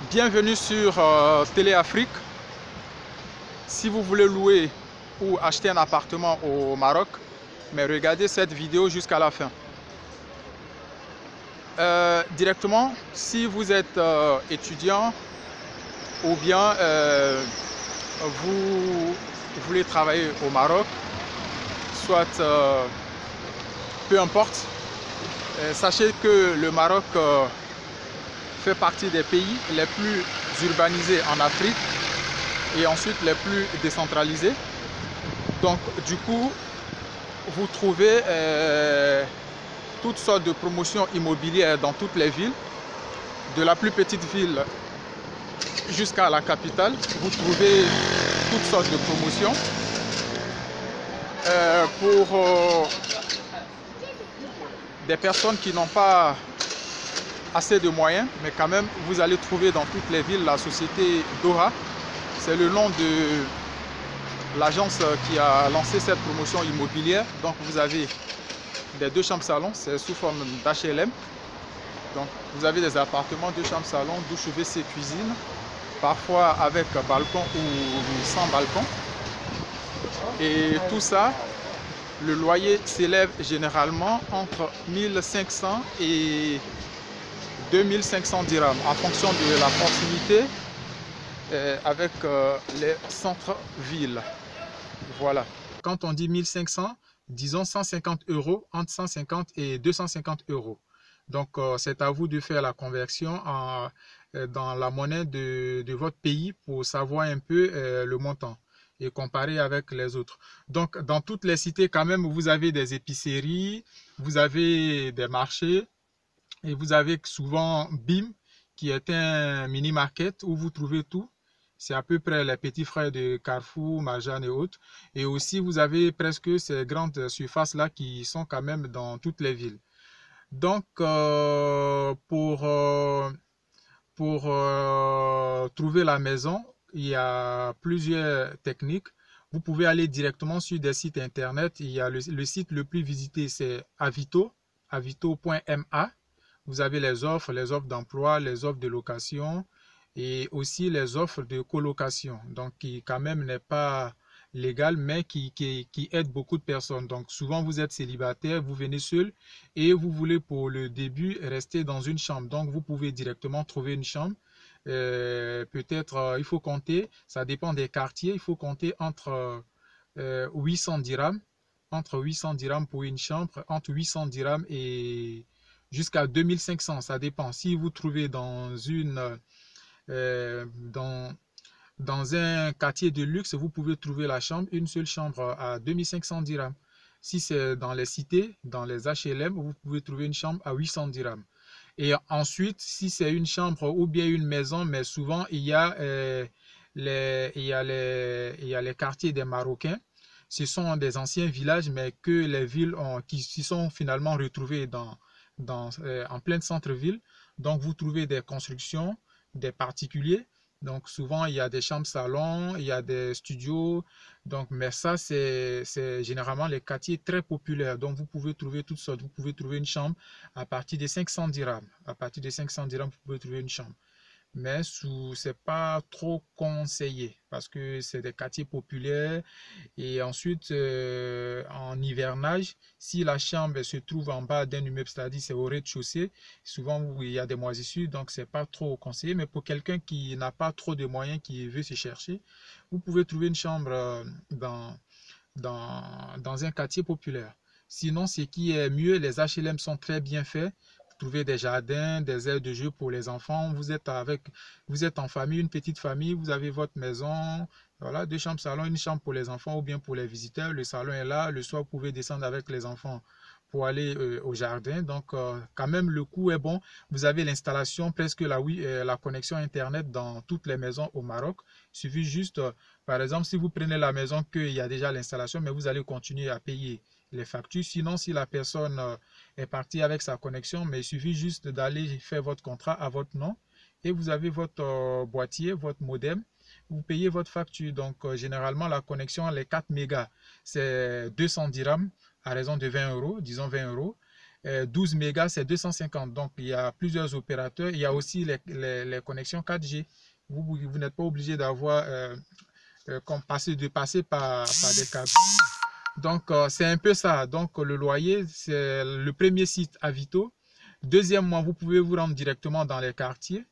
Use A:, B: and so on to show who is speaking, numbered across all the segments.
A: Bienvenue sur Téléafrique. Si vous voulez louer ou acheter un appartement au Maroc, mais regardez cette vidéo jusqu'à la fin. Directement, si vous êtes étudiant ou bien vous voulez travailler au Maroc, soit peu importe, sachez que le Maroc fait partie des pays les plus urbanisés en Afrique et ensuite les plus décentralisés. Donc du coup, vous trouvez toutes sortes de promotions immobilières dans toutes les villes, de la plus petite ville jusqu'à la capitale. Vous trouvez toutes sortes de promotions pour des personnes qui n'ont pas assez de moyens, mais quand même vous allez trouver dans toutes les villes la société Doha. C'est le nom de l'agence qui a lancé cette promotion immobilière. Donc vous avez des 2 chambres salon, c'est sous forme d'HLM. Donc vous avez des appartements, 2 chambres salon, douche, WC, cuisine, parfois avec balcon ou sans balcon. Et tout ça, le loyer s'élève généralement entre 1500 et 2500 dirhams en fonction de la proximité avec les centres-villes. Voilà. Quand on dit 1500, disons 150 €, entre 150 et 250 €. Donc, c'est à vous de faire la conversion dans la monnaie de votre pays pour savoir un peu le montant et comparer avec les autres. Donc, dans toutes les cités, quand même, vous avez des épiceries, vous avez des marchés et vous avez souvent BIM, qui est un mini-market où vous trouvez tout. C'est à peu près les petits frères de Carrefour, Marjan et autres. Et aussi, vous avez presque ces grandes surfaces-là qui sont quand même dans toutes les villes. Donc, pour trouver la maison, il y a plusieurs techniques. Vous pouvez aller directement sur des sites internet. Il y a le site le plus visité, c'est Avito, avito.ma. Vous avez les offres d'emploi, les offres de location et aussi les offres de colocation. Donc, qui quand même n'est pas légal, mais qui aide beaucoup de personnes. Donc, souvent, vous êtes célibataire, vous venez seul et vous voulez pour le début rester dans une chambre. Donc, vous pouvez directement trouver une chambre. Peut-être, il faut compter, ça dépend des quartiers, il faut compter entre 800 dirhams, pour une chambre, entre 800 dirhams et jusqu'à 2500, ça dépend. Si vous trouvez dans euh, dans, dans un quartier de luxe, vous pouvez trouver une seule chambre à 2500 dirhams. Si c'est dans les cités, dans les HLM, vous pouvez trouver une chambre à 800 dirhams. Et ensuite, si c'est une chambre ou bien une maison, mais souvent il y a les quartiers des Marocains. Ce sont des anciens villages, mais que les villes qui s'y sont finalement retrouvées en plein centre-ville. Donc, vous trouvez des constructions, des particuliers. Donc, souvent, il y a des chambres salons, il y a des studios. Donc, mais ça, c'est généralement les quartiers très populaires. Donc, vous pouvez trouver toutes sortes. Vous pouvez trouver une chambre à partir de 500 dirhams. À partir de 500 dirhams, vous pouvez trouver une chambre. Mais c'est pas trop conseillé parce que c'est des quartiers populaires. Et ensuite, en hivernage, si la chambre se trouve en bas d'un immeuble, c'est-à-dire c'est au rez-de-chaussée, souvent où il y a des moisissures, donc c'est pas trop conseillé. Mais pour quelqu'un qui n'a pas trop de moyens, qui veut se chercher, vous pouvez trouver une chambre dans un quartier populaire. Sinon, ce qui est mieux, les HLM sont très bien faits. Vous trouvez des jardins, des aires de jeu pour les enfants. Vous êtes en famille, une petite famille, vous avez votre maison. Voilà, 2 chambres salon, une chambre pour les enfants ou bien pour les visiteurs. Le salon est là. Le soir, vous pouvez descendre avec les enfants pour aller au jardin. Donc, quand même, le coût est bon. Vous avez l'installation, presque la connexion Internet dans toutes les maisons au Maroc. Il suffit juste, par exemple, si vous prenez la maison qu'il y a déjà l'installation, mais vous allez continuer à payer les factures. Sinon, si la personne est partie avec sa connexion, mais il suffit juste d'aller faire votre contrat à votre nom et vous avez votre boîtier, votre modem. Vous payez votre facture. Donc, généralement, la connexion, les 4 mégas, c'est 200 dirhams à raison de 20 €, disons 20 €. 12 mégas, c'est 250. Donc, il y a plusieurs opérateurs. Il y a aussi les connexions 4G. Vous n'êtes pas obligé d'avoir de passer par des câbles. Donc, c'est un peu ça. Donc, le loyer, c'est le premier site Avito. Deuxièmement, vous pouvez vous rendre directement dans les quartiers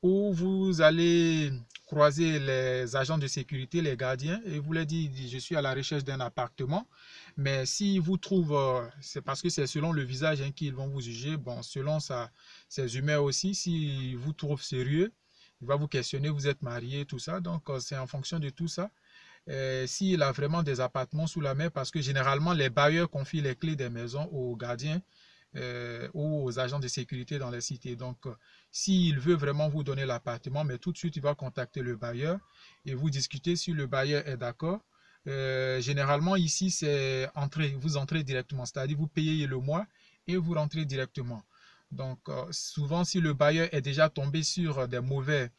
A: où vous allez croiser les agents de sécurité, les gardiens, et vous leur dites, je suis à la recherche d'un appartement. Mais si vous trouvent, c'est parce que c'est selon le visage qu'ils vont vous juger, bon, selon ses humeurs aussi, si vous trouvent sérieux, il va vous questionner, vous êtes marié, tout ça. Donc, c'est en fonction de tout ça. S'il a vraiment des appartements sous la main, parce que généralement, les bailleurs confient les clés des maisons aux gardiens ou aux agents de sécurité dans les cités. Donc, s'il veut vraiment vous donner l'appartement, mais tout de suite, il va contacter le bailleur et vous discuter si le bailleur est d'accord. Généralement, ici, c'est vous entrez directement, c'est-à-dire vous payez le mois et vous rentrez directement. Donc, souvent, si le bailleur est déjà tombé sur des mauvais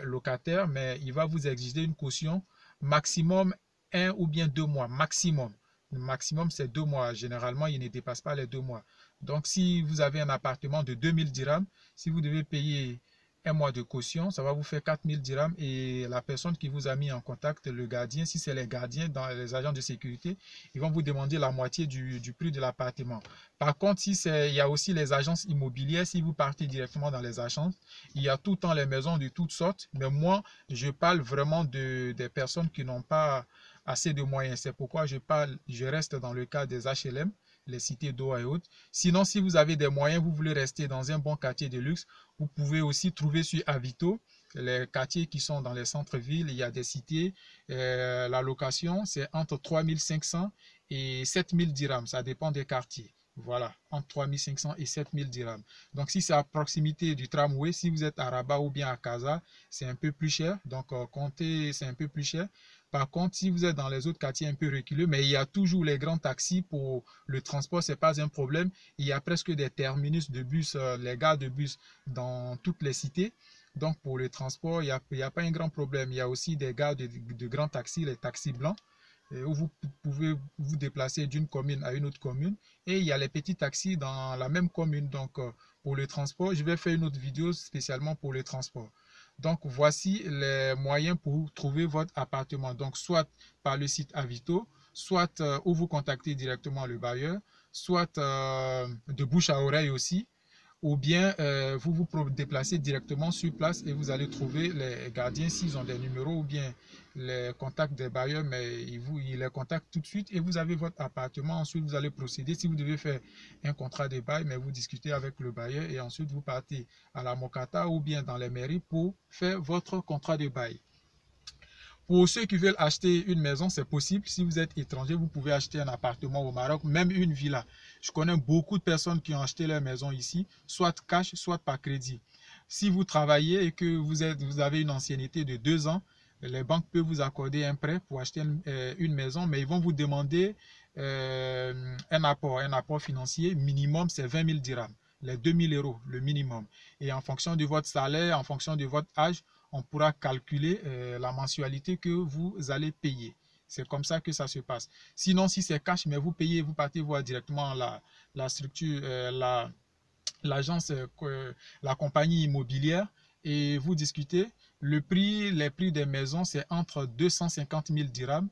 A: locataires, mais il va vous exiger une caution maximum 1 ou bien 2 mois, maximum. Le maximum, c'est 2 mois. Généralement, il ne dépasse pas les 2 mois. Donc, si vous avez un appartement de 2000 dirhams, si vous devez payer un mois de caution, ça va vous faire 4000 dirhams. Et la personne qui vous a mis en contact, le gardien, si c'est les gardiens, dans les agents de sécurité, ils vont vous demander la moitié du prix de l'appartement. Par contre, il y a aussi les agences immobilières. Si vous partez directement dans les agences, il y a tout le temps les maisons de toutes sortes. Mais moi, je parle vraiment des personnes qui n'ont pas assez de moyens. C'est pourquoi je reste dans le cas des HLM, les cités d'eau et autres. Sinon, si vous avez des moyens, vous voulez rester dans un bon quartier de luxe, vous pouvez aussi trouver sur Avito les quartiers qui sont dans les centres-villes. Il y a des cités. La location, c'est entre 3500 et 7000 dirhams. Ça dépend des quartiers. Voilà, entre 3500 et 7000 dirhams. Donc, si c'est à proximité du tramway, si vous êtes à Rabat ou bien à Casa, c'est un peu plus cher. Donc, comptez, c'est un peu plus cher. Par contre, si vous êtes dans les autres quartiers un peu reculés, mais il y a toujours les grands taxis pour le transport, ce n'est pas un problème. Il y a presque des terminus de bus, les gares de bus dans toutes les cités. Donc, pour le transport, il n'y a pas un grand problème. Il y a aussi des gares de grands taxis, les taxis blancs, où vous pouvez vous déplacer d'une commune à une autre commune. Et il y a les petits taxis dans la même commune. Donc, pour le transport, je vais faire une autre vidéo spécialement pour le transport. Donc, voici les moyens pour trouver votre appartement. Donc, soit par le site Avito, soit où vous contactez directement le bailleur, soit de bouche à oreille aussi, ou bien vous vous déplacez directement sur place et vous allez trouver les gardiens s'ils ont des numéros ou bien les contacts des bailleurs, mais ils les contactent tout de suite et vous avez votre appartement. Ensuite, vous allez procéder. Si vous devez faire un contrat de bail, mais vous discutez avec le bailleur et ensuite vous partez à la Mokata ou bien dans les mairies pour faire votre contrat de bail. Pour ceux qui veulent acheter une maison, c'est possible. Si vous êtes étranger, vous pouvez acheter un appartement au Maroc, même une villa. Je connais beaucoup de personnes qui ont acheté leur maison ici, soit cash, soit par crédit. Si vous travaillez et que vous avez une ancienneté de 2 ans, les banques peuvent vous accorder un prêt pour acheter une maison, mais ils vont vous demander un apport financier. Minimum, c'est 20 000 dirhams, les 2 000 euros, le minimum. Et en fonction de votre salaire, en fonction de votre âge, on pourra calculer la mensualité que vous allez payer. C'est comme ça que ça se passe. Sinon, si c'est cash, mais vous payez, vous partez voir directement la structure, l'agence, la compagnie immobilière et vous discutez. Les prix des maisons, c'est entre 250 000 dirhams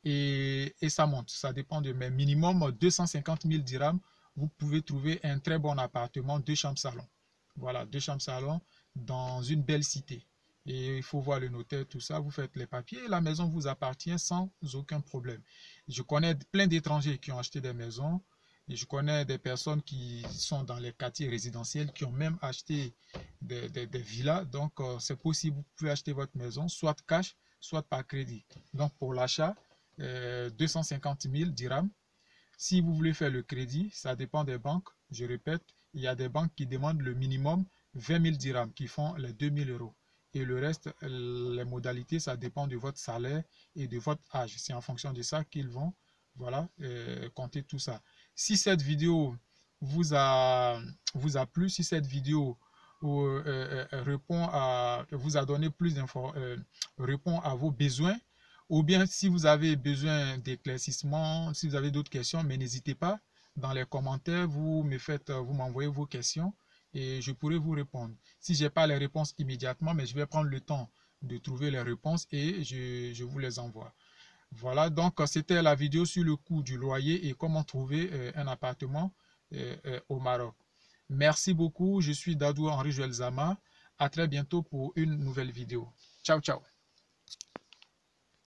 A: et ça monte. Ça dépend de mes minimum 250 000 dirhams. Vous pouvez trouver un très bon appartement, 2 chambres salon. Voilà, 2 chambres salon dans une belle cité. Et il faut voir le notaire, tout ça. Vous faites les papiers et la maison vous appartient sans aucun problème. Je connais plein d'étrangers qui ont acheté des maisons. Et je connais des personnes qui sont dans les quartiers résidentiels qui ont même acheté des villas. Donc, c'est possible. Vous pouvez acheter votre maison, soit cash, soit par crédit. Donc, pour l'achat, 250 000 dirhams. Si vous voulez faire le crédit, ça dépend des banques. Je répète, il y a des banques qui demandent le minimum 20 000 dirhams, qui font les 2 000 euros. Et le reste, les modalités, ça dépend de votre salaire et de votre âge. C'est en fonction de ça qu'ils vont compter tout ça. Si cette vidéo vous a plu, si cette vidéo vous a donné plus d'infos, répond à vos besoins, ou bien si vous avez besoin d'éclaircissement, si vous avez d'autres questions, mais n'hésitez pas dans les commentaires, vous m'envoyez vos questions et je pourrai vous répondre. Si je n'ai pas les réponses immédiatement, mais je vais prendre le temps de trouver les réponses et je vous les envoie. Voilà, donc c'était la vidéo sur le coût du loyer et comment trouver un appartement au Maroc. Merci beaucoup, je suis Dadou Henri Joël Zama. À très bientôt pour une nouvelle vidéo. Ciao, ciao.